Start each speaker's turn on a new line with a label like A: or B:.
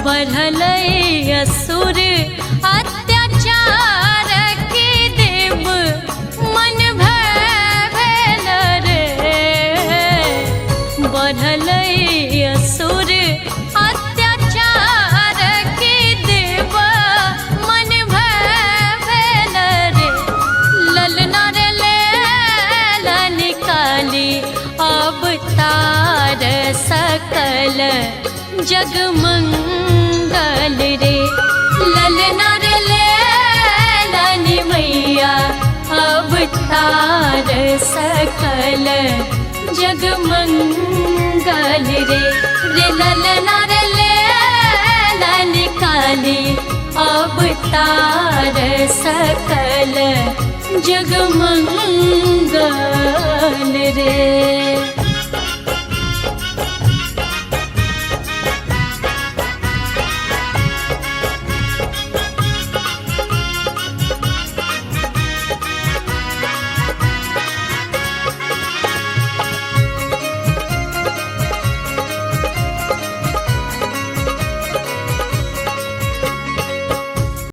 A: बढ़ल असुर अत्याचार के देव मन भेल रे। बढ़ल असुर अत्याचार के देव मन भेल रे। ललना रे लेला निकाली अवतार सकल जग मंगल रे। ललना रे लेला नि मैया अवतार सकल जग मंगल रे। रे ललना रे लेला निकाली अवतार सकल जग मंगल रे।